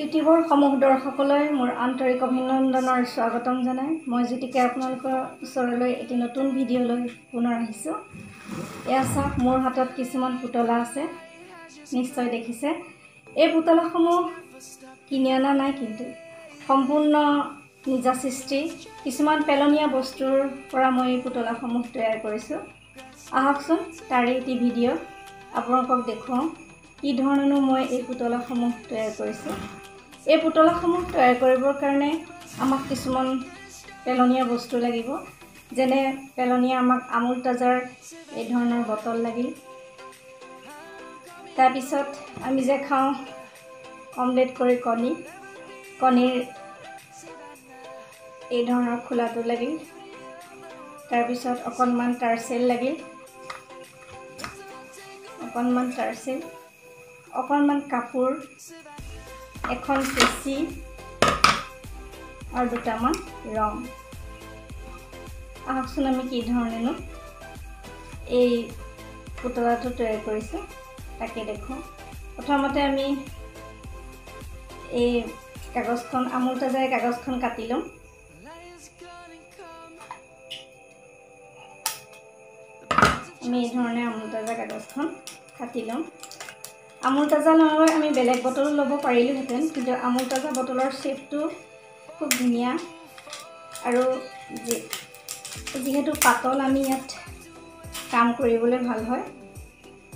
ইউটিউবৰ সমূহ দৰ্শকলৈ মোৰ আন্তৰিক অভিনন্দনৰ স্বাগতম জনাই মই জ্যোতিকে আপোনালোকৰ ওচৰলৈ এটি নতুন ভিডিঅ' লৈ পুনৰ আহিছোঁ। এয়া চাওক, মোৰ হাতত কিছুমান পুতলা আছে, নিশ্চয় দেখিছে। এই পুতলাসমূহ কিনি অনা নাই, কিন্তু সম্পূৰ্ণ নিজা সৃষ্টি। কিছুমান পেলনীয়া বস্তুৰ পৰা মই এই পুতলাসমূহ তৈয়াৰ কৰিছোঁ। আহকচোন তাৰে এটি ভিডিঅ' আপোনালোকক দেখুৱাওঁ কি ধৰণেনো মই এই পুতলাসমূহ তৈয়াৰ কৰিছোঁ। এই পুতলাসমূহ তৈয়াৰ কৰিবৰ কাৰণে আমাক কিছুমান পেলনীয়া বস্তু লাগিব, যেনে পেলনীয়া আমাক আমুল তাজাৰ এই ধৰণৰ বটল লাগিল। তাৰপিছত আমি যে খাওঁ অমলেট কৰি কণীৰ এই ধৰণৰ খোলাটো লাগিল। তাৰপিছত অকণমান টাৰ্চেল লাগিল, অকণমান কাপোৰ, এখন কেঁচি আৰু দুটামান ৰং। আহকচোন আমি কি ধৰণেনো এই পুতলাটো তৈয়াৰ কৰিছোঁ তাকে দেখোঁ। প্ৰথমতে আমি এই কাগজখন, আমুল তাজাৰ কাগজখন কাটি ল'ম। আমি এই ধৰণে আমুল তাজা কাগজখন কাটি ল'ম। আমুল তাজা নহয়, আমি বেলেগ বটলো ল'ব পাৰিলোহেঁতেন, কিন্তু আমুল তাজা বটলৰ শ্বেপটো খুব ধুনীয়া আৰু যিহেতু পাতল, আমি ইয়াত কাম কৰিবলৈ ভাল হয়,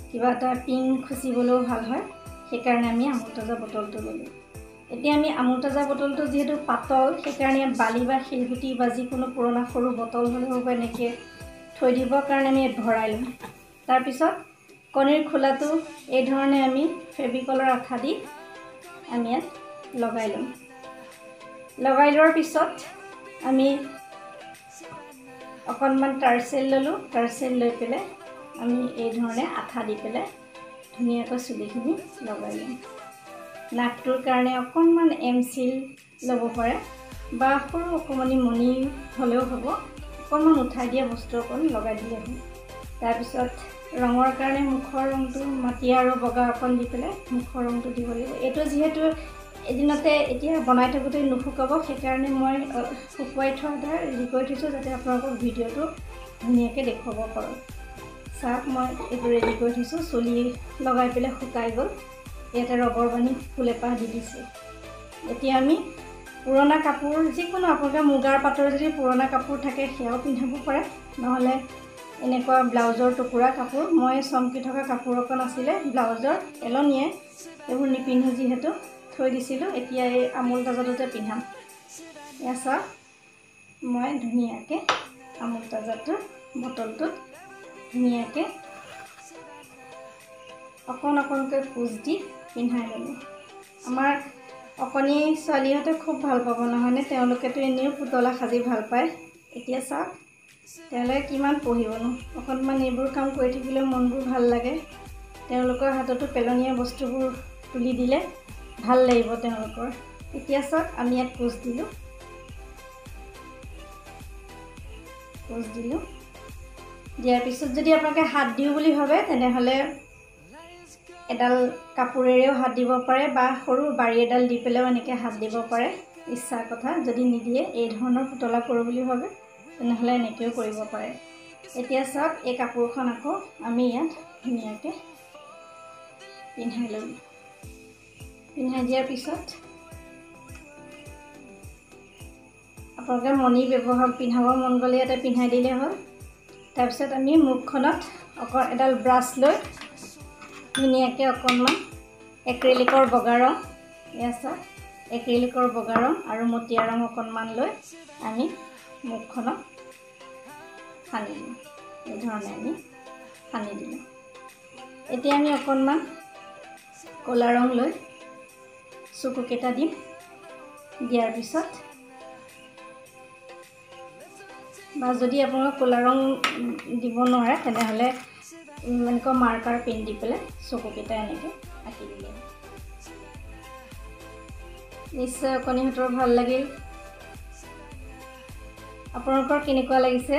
কিবা এটা পিং খুচিবলৈও ভাল হয়, সেইকাৰণে আমি আমুল তাজা বটলটো ল'লোঁ। এতিয়া আমি আমুল তাজা বটলটো যিহেতু পাতল, সেইকাৰণে ইয়াত বালি বা শিলগুটি বা যিকোনো পুৰণা সৰু বটল হ'লেও বা এনেকৈ থৈ দিবৰ কাৰণে আমি ইয়াত ভৰাই ল'ম। তাৰপিছত কণীৰ খোলাটো এই ধৰণে আমি ফেভিকলৰ আঠা দি আমি ইয়াত লগাই ল'ম। লগাই লোৱাৰ পিছত আমি অকণমান টাৰ্চেল ল'লোঁ। টাৰ্চেল লৈ পেলাই আমি এই ধৰণে আঠা দি পেলাই ধুনীয়াকৈ চুলিখিনি লগাই ল'ম। নাকটোৰ কাৰণে অকণমান এমচিল ল'ব পাৰে বা সৰু অকণমানি মণি হ'লেও হ'ব, অকণমান উঠাই দিয়া বস্তু অকণ লগাই দিলে হ'ল। তাৰপিছত ৰঙৰ কাৰণে মুখৰ ৰংটো মাটিয়া আৰু বগা অকণ দি পেলাই মুখৰ ৰংটো দিব লাগিব। এইটো যিহেতু এদিনতে এতিয়া বনাই থাকোঁতে নুশুকাব, সেইকাৰণে মই শুকুৱাই থোৱা এটা ৰেডি কৰি থৈছোঁ, যাতে আপোনালোকক ভিডিঅ'টো ধুনীয়াকৈ দেখুৱাব পাৰোঁ। চাওক, মই এইটো ৰেডি কৰি থৈছোঁ, চুলি লগাই পেলাই শুকাই গ'ল। ইয়াতে ৰবৰ বান্ধি ফুল এপাহ দি দিছোঁ। এতিয়া আমি পুৰণা কাপোৰ, যিকোনো আপোনালোকে মুগাৰ পাতৰ যদি পুৰণা কাপোৰ থাকে সেয়াও পিন্ধাব পাৰে, নহ'লে এনেকুৱা ব্লাউজৰ টুকুৰা কাপোৰ, মই চমকি থকা কাপোৰ অকণ আছিলে ব্লাউজৰ পেলনীয়ে, এইবোৰ নিপিন্ধো যিহেতু থৈ দিছিলোঁ। এতিয়া এই আমুল তাজাটোতে পিন্ধাম। এয়া চাওক, মই ধুনীয়াকৈ আমুল তাজাটোৰ বটলটোত ধুনীয়াকৈ অকণকৈ পোজ দি পিন্ধাই ল'লোঁ। আমাৰ অকণি ছোৱালীহঁতে খুব ভাল পাব নহয়নে? তেওঁলোকেতো এনেও পুতলা সাজি ভাল পায়। এতিয়া চাওক, তেওঁলোকে কিমান পঢ়িবনো, অকণমান এইবোৰ কাম কৰি থাকিলেও মনবোৰ ভাল লাগে। তেওঁলোকৰ হাততো পেলনীয়া বস্তুবোৰ তুলি দিলে ভাল লাগিব তেওঁলোকৰ। এতিয়া চাওক, আমি ইয়াত পোজ দিলোঁ। দিয়াৰ পিছত যদি আপোনালোকে হাত দিওঁ বুলি ভাবে, তেনেহ'লে এডাল কাপোৰেৰেও হাত দিব পাৰে বা সৰু বাৰী এডাল দি পেলাইও এনেকৈ হাত দিব পাৰে, ইচ্ছাৰ কথা। যদি নিদিয়ে, এই ধৰণৰ পুতলা কৰোঁ বুলি ভাবে, তেনেহ'লে এনেকৈও কৰিব পাৰে। এতিয়া চাওক, এই কাপোৰখন আকৌ আমি ইয়াত ধুনীয়াকৈ পিন্ধাই ল'লোঁ। পিন্ধাই দিয়াৰ পিছত আপোনালোকে মণি পিন্ধাব মন গ'লে ইয়াতে পিন্ধাই দিলে হ'ল। তাৰপিছত আমি মুখখনত এডাল ব্ৰাছ লৈ ধুনীয়াকৈ অকণমান এক্ৰিলিকৰ বগা ৰং, এয়া চাওক, এক্ৰিলিকৰ বগা ৰং আৰু মটীয়া ৰং অকণমান লৈ আমি মুখখনত সানি দিওঁ। এই ধৰণে আমি সানি দিলোঁ। এতিয়া আমি অকণমান ক'লা ৰং লৈ চকুকেইটা দিম। দিয়াৰ পিছত বা যদি আপোনালোকে ক'লা ৰং দিব নোৱাৰে, তেনেহ'লে এনেকুৱা মাৰ্কাৰ পেন দি পেলাই চকুকেইটা এনেকৈ আঁকি দিলে। নিশ্চয় অকণিহঁতৰ ভাল লাগিল। আপোনালোকৰ কেনেকুৱা লাগিছে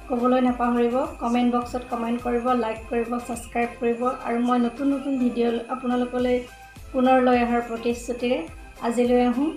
ক'বলৈ নাপাহৰিব। কমেণ্ট বক্সত কমেণ্ট কৰিব, লাইক কৰিব, ছাবস্ক্ৰাইব কৰিব, আৰু মই নতুন ভিডিঅ' আপোনালোকলৈ পুনৰ লৈ অহাৰ প্ৰতিশ্ৰুতিৰে আজিলৈ আহোঁ